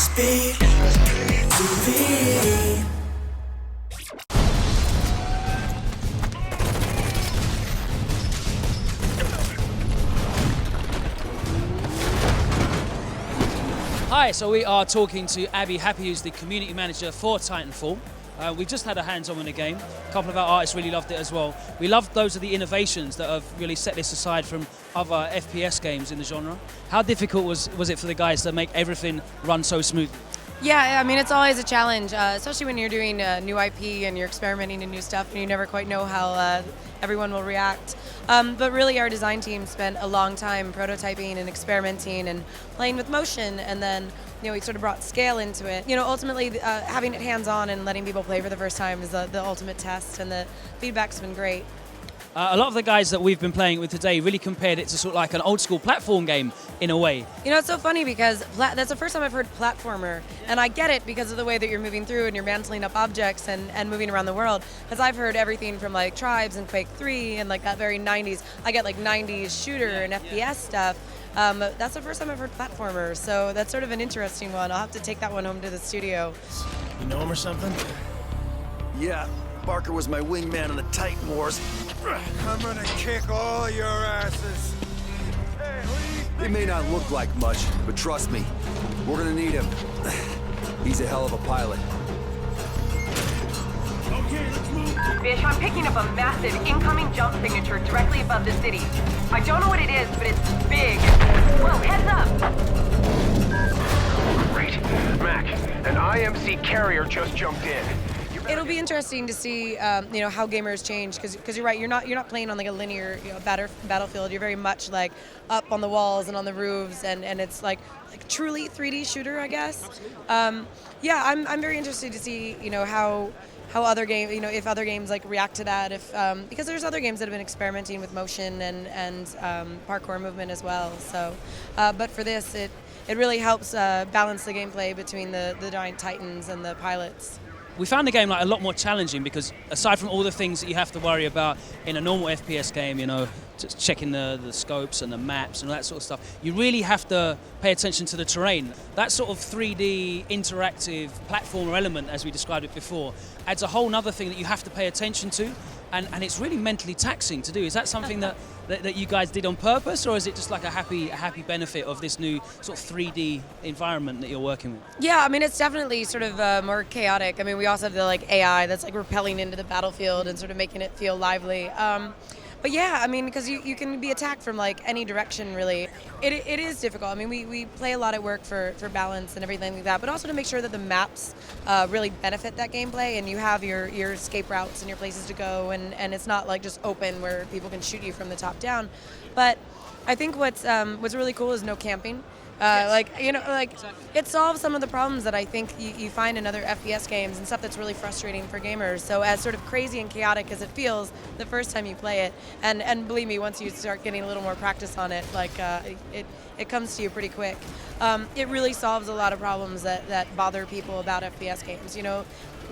SBTV. Hi, so we are talking to Abbie Heppe, who's the community manager for Titanfall. We've just had a hands-on in the game. A couple of our artists really loved it as well. We loved those are the innovations that have really set this aside from other FPS games in the genre. How difficult was it for the guys to make everything run so smoothly? Yeah, I mean, it's always a challenge, especially when you're doing new IP and you're experimenting in new stuff and you never quite know how everyone will react. But really, our design team spent a long time prototyping and experimenting and playing with motion, and then we sort of brought scale into it. Ultimately, having it hands-on and letting people play for the first time is the ultimate test, and the feedback's been great. A lot of the guys that we've been playing with today really compared it to sort of like an old school platform game in a way. It's so funny because that's the first time I've heard platformer, and I get it because of the way that you're moving through and you're mantling up objects and moving around the world. Because I've heard everything from like Tribes and Quake 3 and like that very 90s. I get like 90s shooter and FPS stuff. That's the first time I've heard platformer, so that's sort of an interesting one. I'll have to take that one home to the studio. You know him or something? Yeah, Barker was my wingman in the Titan Wars. I'm gonna kick all your asses. Hey, who do you think? They may not look like much, but trust me, we're gonna need him. He's a hell of a pilot. Okay, let's move. Bish, I'm picking up a massive incoming jump signature directly above the city. I don't know what it is, but it's big. Whoa, heads up! Great. Mac, an IMC carrier just jumped in. It'll be interesting to see, how gamers change, because you're right. You're not playing on like a linear, battlefield. You're very much like up on the walls and on the roofs, and it's like truly 3D shooter, I guess. Yeah, I'm very interested to see, how other games, if other games like react to that, because there's other games that have been experimenting with motion and parkour movement as well. So, but for this, it really helps balance the gameplay between the giant titans and the pilots. We found the game like a lot more challenging because aside from all the things that you have to worry about in a normal FPS game, just checking the scopes and the maps and all that sort of stuff, you really have to pay attention to the terrain. That sort of 3D interactive platformer element, as we described it before, adds a whole nother thing that you have to pay attention to, and it's really mentally taxing to do. Is that something that you guys did on purpose, or is it just like a happy benefit of this new sort of 3D environment that you're working with? Yeah, I mean, it's definitely sort of more chaotic. I mean, we also have the AI that's like repelling into the battlefield and sort of making it feel lively. But yeah, I mean, because you can be attacked from like any direction, really. It is difficult. I mean, we play a lot at work for balance and everything like that, but also to make sure that the maps really benefit that gameplay, and you have your escape routes and your places to go, and it's not like just open where people can shoot you from the top down. But I think what's really cool is no camping. It solves some of the problems that I think you find in other FPS games and stuff that's really frustrating for gamers. So as sort of crazy and chaotic as it feels the first time you play it, and believe me, once you start getting a little more practice on it, it comes to you pretty quick. It really solves a lot of problems that bother people about FPS games.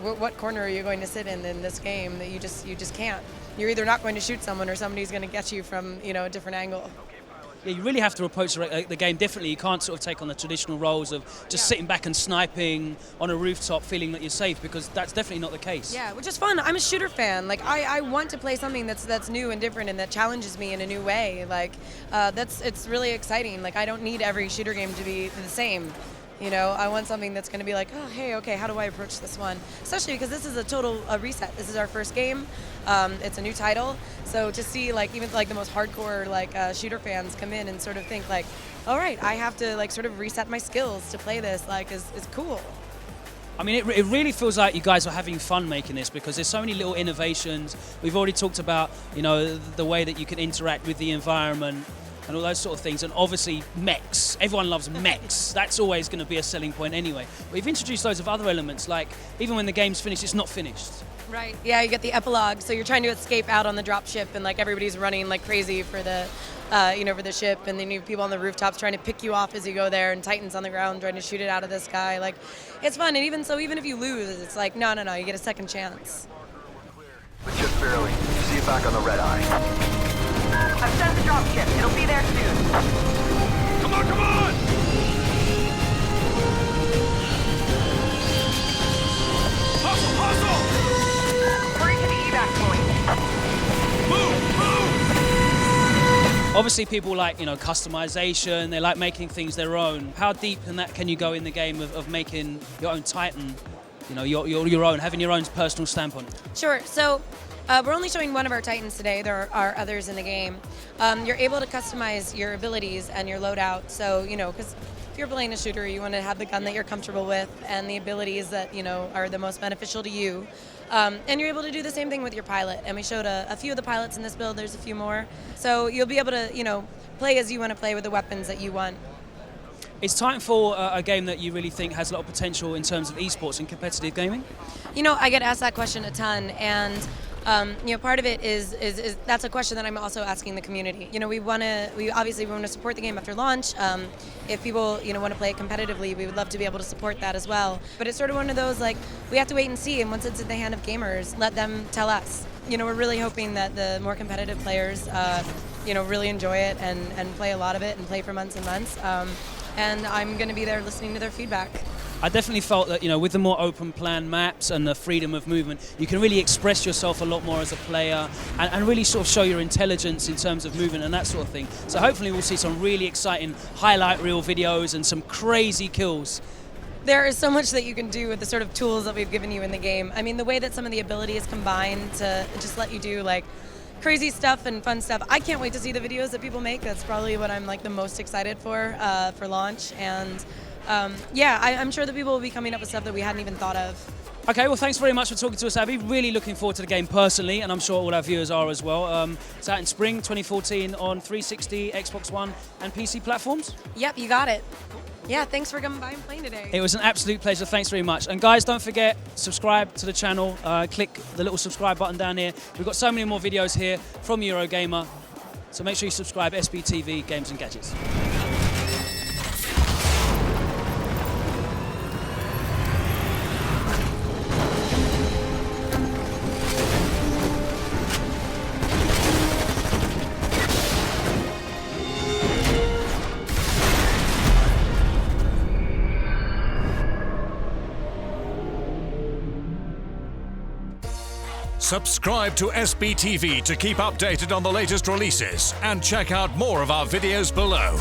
What corner are you going to sit in this game that you just can't? You're either not going to shoot someone or somebody's going to get you from a different angle. Yeah, you really have to approach the game differently. You can't sort of take on the traditional roles of just sitting back and sniping on a rooftop feeling that you're safe, because that's definitely not the case. Yeah, which is fun. I'm a shooter fan. Like, I want to play something that's new and different and that challenges me in a new way. Like, it's really exciting. Like, I don't need every shooter game to be the same. I want something that's going to be like, oh, hey, okay, how do I approach this one? Especially because this is a total reset. This is our first game. It's a new title. So to see even the most hardcore shooter fans come in and sort of think like, all right, I have to sort of reset my skills to play this is cool. I mean, it really feels like you guys are having fun making this, because there's so many little innovations. We've already talked about, the way that you can interact with the environment and all those sort of things, and obviously mechs. Everyone loves mechs. That's always going to be a selling point anyway. But we've introduced loads of other elements, like even when the game's finished, it's not finished. Right. Yeah, you get the epilogue, so you're trying to escape out on the dropship, and everybody's running like crazy for the, for the ship, and then you have people on the rooftops trying to pick you off as you go there, and Titans on the ground trying to shoot it out of the sky. It's fun, and even if you lose, it's like no, you get a second chance. But just barely. See you back on the red eye. I've sent the dropship. It'll be there soon. Come on! obviously people like, you know, customization, they like making things their own. How deep in that can you go in the game of making your own Titan, you know, your own, having your own personal stamp on it? Sure. So we're only showing one of our Titans today. There are others in the game. You're able to customize your abilities and your loadout. So, you know, because if you're playing a shooter, you want to have the gun that you're comfortable with and the abilities that, you know, are the most beneficial to you. And you're able to do the same thing with your pilot. And we showed a few of the pilots in this build. There's a few more. So you'll be able to, you know, play as you want to play with the weapons that you want. Is Titanfall a game that you really think has a lot of potential in terms of esports and competitive gaming? You know, I get asked that question a ton, and you know, part of it is that's a question that I'm also asking the community. You know, we obviously want to support the game after launch. If people, you know, want to play it competitively, we would love to be able to support that as well. But it's sort of one of those, like, we have to wait and see, and once it's in the hand of gamers, let them tell us. You know, we're really hoping that the more competitive players, you know, really enjoy it and play a lot of it and play for months and months. And I'm going to be there listening to their feedback. I definitely felt that, you know, with the more open plan maps and the freedom of movement, you can really express yourself a lot more as a player and really sort of show your intelligence in terms of movement and that sort of thing. So hopefully we'll see some really exciting highlight reel videos and some crazy kills. There is so much that you can do with the sort of tools that we've given you in the game. I mean, the way that some of the abilities combine to just let you do, like, crazy stuff and fun stuff. I can't wait to see the videos that people make. That's probably what I'm, like, the most excited for launch. And yeah, I'm sure that people will be coming up with stuff that we hadn't even thought of. Okay, well, thanks very much for talking to us, Abbie. Really looking forward to the game personally, and I'm sure all our viewers are as well. It's out in spring 2014 on 360, Xbox One, and PC platforms. Yep, you got it. Yeah, thanks for coming by and playing today. It was an absolute pleasure. Thanks very much. And guys, don't forget, subscribe to the channel. Click the little subscribe button down here. We've got so many more videos here from Eurogamer. So make sure you subscribe, SBTV Games and Gadgets. Subscribe to SBTV to keep updated on the latest releases and check out more of our videos below.